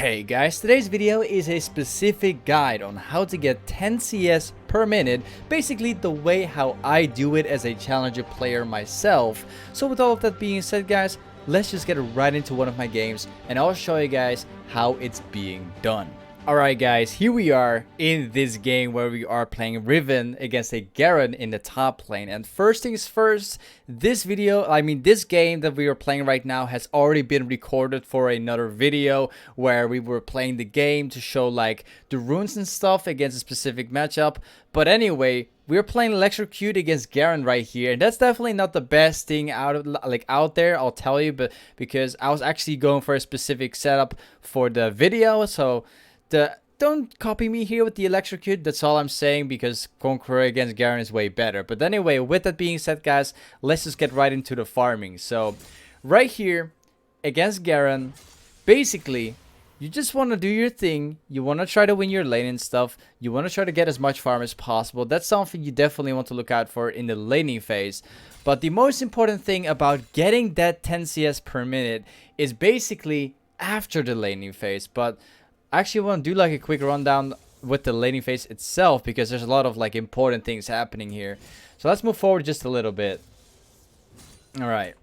Hey guys, today's video is a specific guide on how to get 10 CS per minute, basically the way how I do it as a challenger player myself. So with all of that being said guys, let's just get right into one of my games and I'll show you guys how it's being done. Alright guys, here we are in this game where we are playing Riven against a Garen in the top lane. And first things first, this game that we are playing right now has already been recorded for another video where we were playing the game to show like the runes and stuff against a specific matchup. But anyway, we're playing Electrocute against Garen right here, and that's definitely not the best thing out there, I'll tell you, but because I was actually going for a specific setup for the video, so don't copy me here with the Electrocute, that's all I'm saying, because Conqueror against Garen is way better. But anyway, with that being said guys, let's just get right into the farming. So right here against Garen, basically you just want to do your thing, you want to try to win your lane and stuff, you want to try to get as much farm as possible. That's something you definitely want to look out for in the laning phase. But the most important thing about getting that 10 CS per minute is basically after the laning phase. But I actually want to do like a quick rundown with the laning phase itself, because there's a lot of like important things happening here. So let's move forward just a little bit. Alright.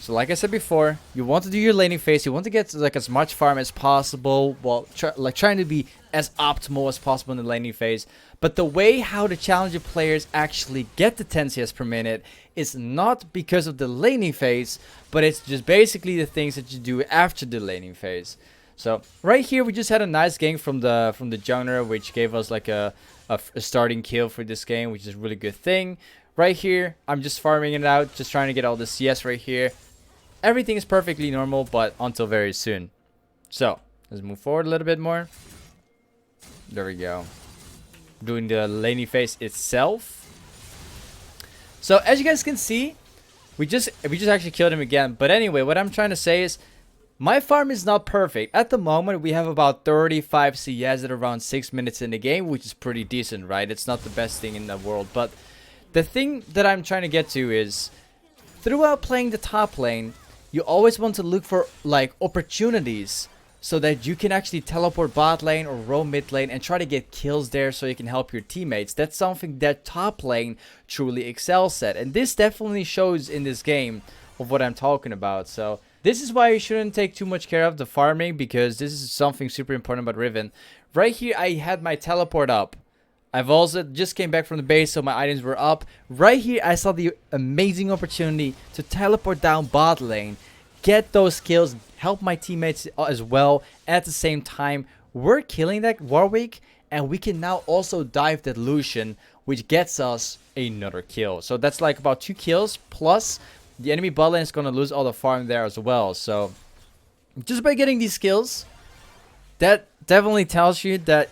So like I said before, you want to do your laning phase, you want to get like as much farm as possible, while trying to be as optimal as possible in the laning phase. But the way how the challenger players actually get the 10 CS per minute is not because of the laning phase, but it's just basically the things that you do after the laning phase. So right here we just had a nice gank from the jungler, which gave us like a starting kill for this game, which is a really good thing. Right here I'm just farming it out, just trying to get all the CS right here. Everything is perfectly normal, but until very soon. So let's move forward a little bit more. There we go. Doing the laning phase itself. So as you guys can see, we just actually killed him again. But anyway, what I'm trying to say is, my farm is not perfect. At the moment, we have about 35 CS at around 6 minutes in the game, which is pretty decent, right? It's not the best thing in the world. But the thing that I'm trying to get to is, throughout playing the top lane, you always want to look for like opportunities so that you can actually teleport bot lane or roam mid lane and try to get kills there so you can help your teammates. That's something that top lane truly excels at. And this definitely shows in this game of what I'm talking about. So this is why you shouldn't take too much care of the farming, because this is something super important about Riven. Right here I had my teleport up. I've also just came back from the base, so my items were up. Right here I saw the amazing opportunity to teleport down bot lane, get those kills, help my teammates as well. At the same time, we're killing that Warwick, and we can now also dive that Lucian, which gets us another kill. So that's like about 2 kills, plus the enemy bot lane is going to lose all the farm there as well. So just by getting these kills, that definitely tells you that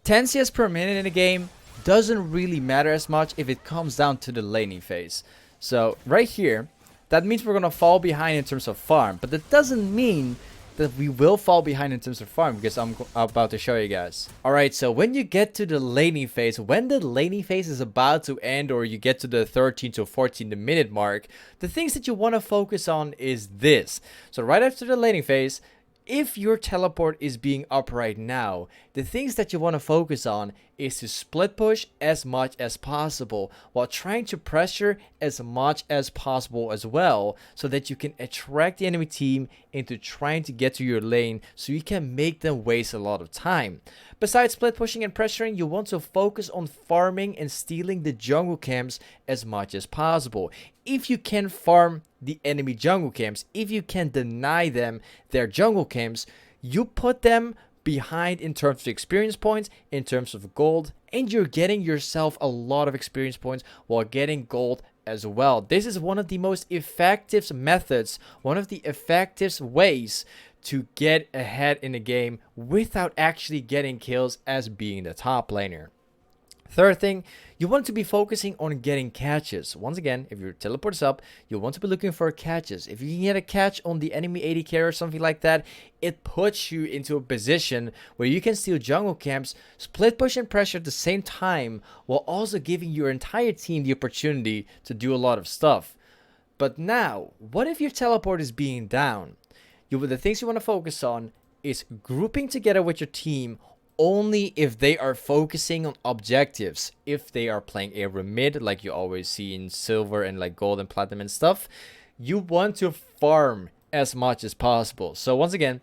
10 CS per minute in a game doesn't really matter as much if it comes down to the laning phase. So right here, that means we're going to fall behind in terms of farm. But that doesn't mean that we will fall behind in terms of farm, because I'm about to show you guys. Alright, so when you get to the laning phase, when the laning phase is about to end, or you get to the 13 to 14 minute mark, the things that you want to focus on is this. So right after the laning phase, if your teleport is being up right now, the things that you want to focus on is to split push as much as possible, while trying to pressure as much as possible as well, so that you can attract the enemy team into trying to get to your lane, so you can make them waste a lot of time. Besides split pushing and pressuring, you want to focus on farming and stealing the jungle camps as much as possible. If you can farm the enemy jungle camps, if you can deny them their jungle camps, you put them behind in terms of experience points, in terms of gold, and you're getting yourself a lot of experience points while getting gold as well. This is one of the most effective methods, one of the effective ways to get ahead in the game without actually getting kills as being the top laner. Third thing, you want to be focusing on getting catches. Once again, if your teleport is up, you want to be looking for catches. If you can get a catch on the enemy AD carry or something like that, it puts you into a position where you can steal jungle camps, split push and pressure at the same time, while also giving your entire team the opportunity to do a lot of stuff. But now, what if your teleport is being down? The things you want to focus on is grouping together with your team only if they are focusing on objectives. If they are playing a mid, like you always see in silver and like gold and platinum and stuff, you want to farm as much as possible. So once again,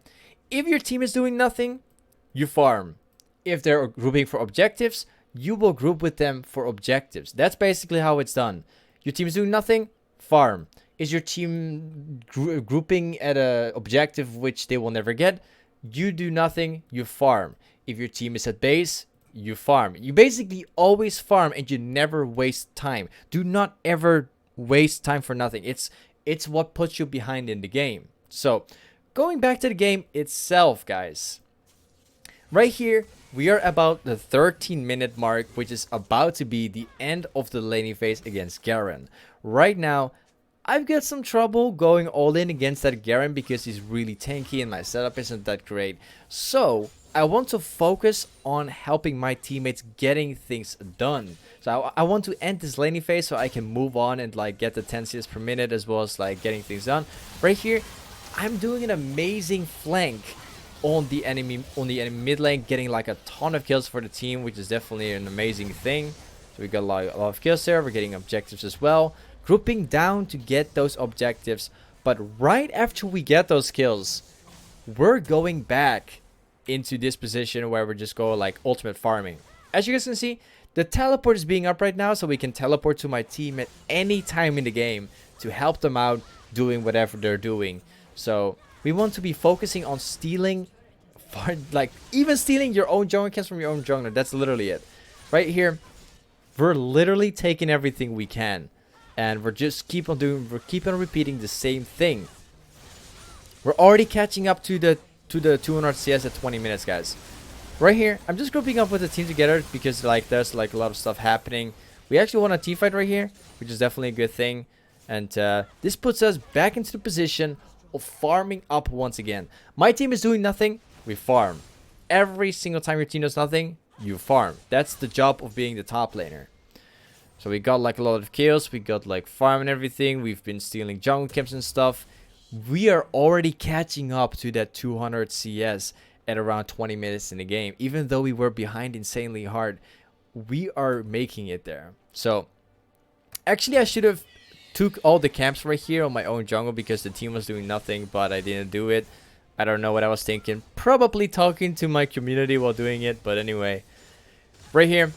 if your team is doing nothing, you farm. If they're grouping for objectives, you will group with them for objectives. That's basically how it's done. Your team is doing nothing, farm. Is your team grouping at a objective which they will never get? You do nothing, you farm. If your team is at base, you farm. You basically always farm and you never waste time. Do not ever waste time for nothing. It's what puts you behind in the game. So, going back to the game itself, guys. Right here, we are about the 13-minute mark, which is about to be the end of the laning phase against Garen. Right now, I've got some trouble going all in against that Garen because he's really tanky and my setup isn't that great. So, I want to focus on helping my teammates getting things done. So I want to end this laning phase so I can move on and like get the 10 CS per minute as well as like getting things done. Right here, I'm doing an amazing flank on the enemy mid lane, getting like a ton of kills for the team, which is definitely an amazing thing. So we got a lot of kills there. We're getting objectives as well. Grouping down to get those objectives. But right after we get those kills, we're going back into this position where we just go like ultimate farming. As you guys can see, the teleport is being up right now, so we can teleport to my team at any time in the game to help them out doing whatever they're doing. So we want to be focusing on stealing, like even stealing your own jungle camps from your own jungler. That's literally it. Right here, we're literally taking everything we can, and we're keep on repeating the same thing. We're already catching up to the 200 CS at 20 minutes, guys. Right here, I'm just grouping up with the team together because like there's like a lot of stuff happening. We actually want a team fight right here, which is definitely a good thing. And this puts us back into the position of farming up once again. My team is doing nothing, we farm. Every single time your team does nothing, you farm. That's the job of being the top laner. So we got like a lot of kills, we got like farm and everything. We've been stealing jungle camps and stuff. We are already catching up to that 200 CS at around 20 minutes in the game. Even though we were behind insanely hard, we are making it there. So actually I should have took all the camps right here on my own jungle because the team was doing nothing, but I didn't do it. I don't know what I was thinking. Probably talking to my community while doing it, but anyway. Right here,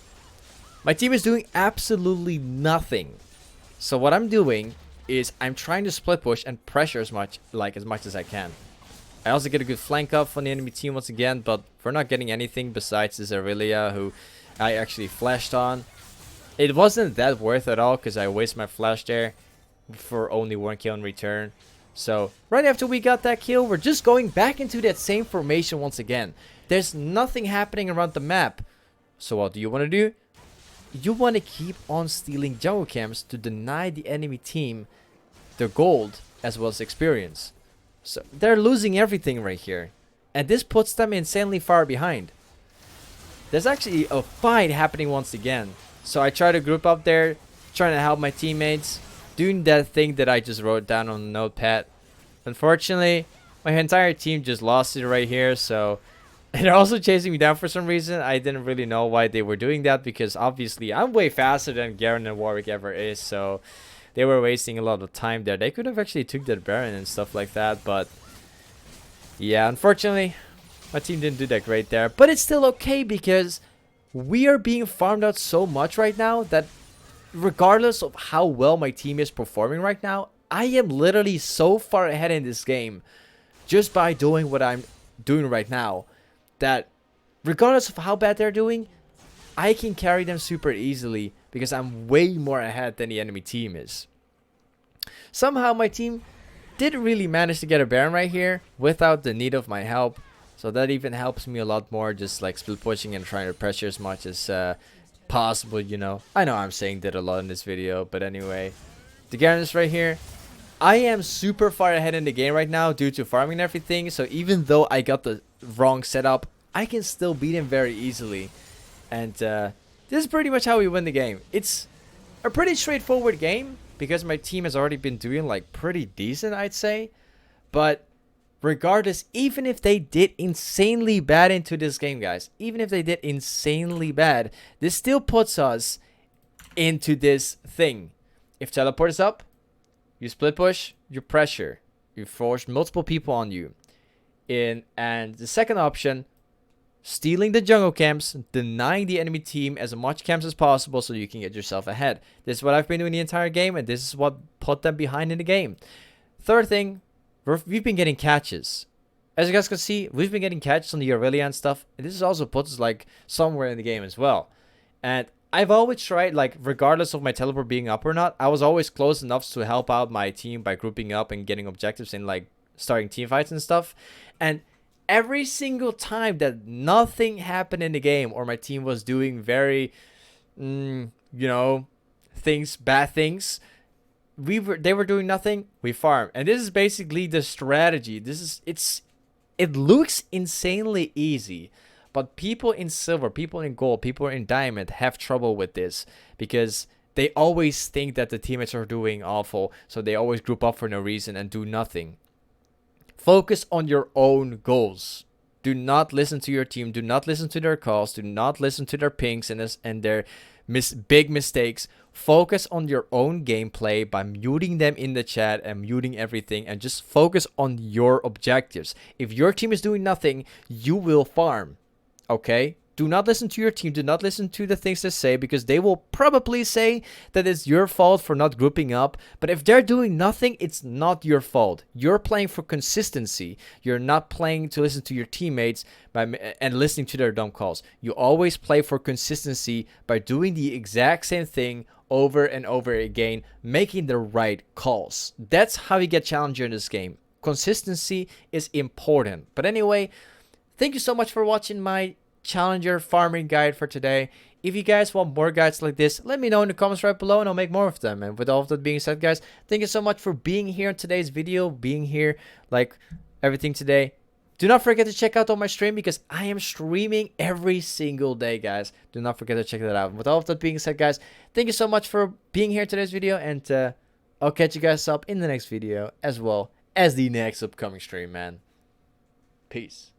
my team is doing absolutely nothing. So what I'm doing is I'm trying to split push and pressure as much as I can. I also get a good flank up from the enemy team once again, but we're not getting anything besides this Aurelia who I actually flashed on. It wasn't that worth at all because I wasted my flash there for only 1 kill in return. So right after we got that kill, we're just going back into that same formation once again. There's nothing happening around the map. So what do you want to do? You want to keep on stealing jungle camps to deny the enemy team their gold as well as experience. So they're losing everything right here, and this puts them insanely far behind. There's actually a fight happening once again, so I try to group up there, trying to help my teammates, doing that thing that I just wrote down on the notepad. Unfortunately, my entire team just lost it right here, so and they're also chasing me down for some reason. I didn't really know why they were doing that because obviously I'm way faster than Garen and Warwick ever is, so they were wasting a lot of time there. They could have actually took that Baron and stuff like that, but yeah, unfortunately, my team didn't do that great there. But it's still okay because we are being farmed out so much right now that regardless of how well my team is performing right now, I am literally so far ahead in this game just by doing what I'm doing right now that regardless of how bad they're doing, I can carry them super easily because I'm way more ahead than the enemy team is. Somehow my team didn't really manage to get a Baron right here without the need of my help. So that even helps me a lot more, just like split pushing and trying to pressure as much as possible, you know. I know I'm saying that a lot in this video, but anyway. The Garen is right here. I am super far ahead in the game right now due to farming and everything. So even though I got the wrong setup, I can still beat him very easily. And this is pretty much how we win the game. It's a pretty straightforward game because my team has already been doing like pretty decent, I'd say. But regardless, even if they did insanely bad into this game, guys, even if they did insanely bad, this still puts us into this thing. If teleport is up, you split push, you pressure, you force multiple people on you. And the second option, stealing the jungle camps, denying the enemy team as much camps as possible so you can get yourself ahead. This is what I've been doing the entire game, and this is what put them behind in the game. Third thing, we've been getting catches. As you guys can see, we've been getting catches on the Aurelia and stuff, and this is also puts us like somewhere in the game as well. And I've always tried, like, regardless of my teleport being up or not, I was always close enough to help out my team by grouping up and getting objectives and like starting team fights and stuff. And every single time that nothing happened in the game, or my team was doing very, you know, bad things, they were doing nothing, we farm. And this is basically the strategy. It looks insanely easy, but people in silver, people in gold, people in diamond have trouble with this because they always think that the teammates are doing awful, so they always group up for no reason and do nothing. Focus on your own goals. Do not listen to your team. Do not listen to their calls. Do not listen to their pings and their big mistakes. Focus on your own gameplay by muting them in the chat and muting everything, and just focus on your objectives. If your team is doing nothing, you will farm. Okay? Do not listen to your team. Do not listen to the things they say, because they will probably say that it's your fault for not grouping up. But if they're doing nothing, it's not your fault. You're playing for consistency. You're not playing to listen to your teammates and listening to their dumb calls. You always play for consistency by doing the exact same thing over and over again, making the right calls. That's how you get challenger in this game. Consistency is important. But anyway, thank you so much for watching my challenger farming guide for today. If you guys want more guides like this, let me know in the comments right below and I'll make more of them. And with all of that being said, guys, thank you so much for being here in today's video, being here like everything today. Do not forget to check out on my stream, because I am streaming every single day, guys. Do not forget to check that out. With all of that being said, guys, thank you so much for being here in today's video, and I'll catch you guys up in the next video as well as the next upcoming stream, man. Peace.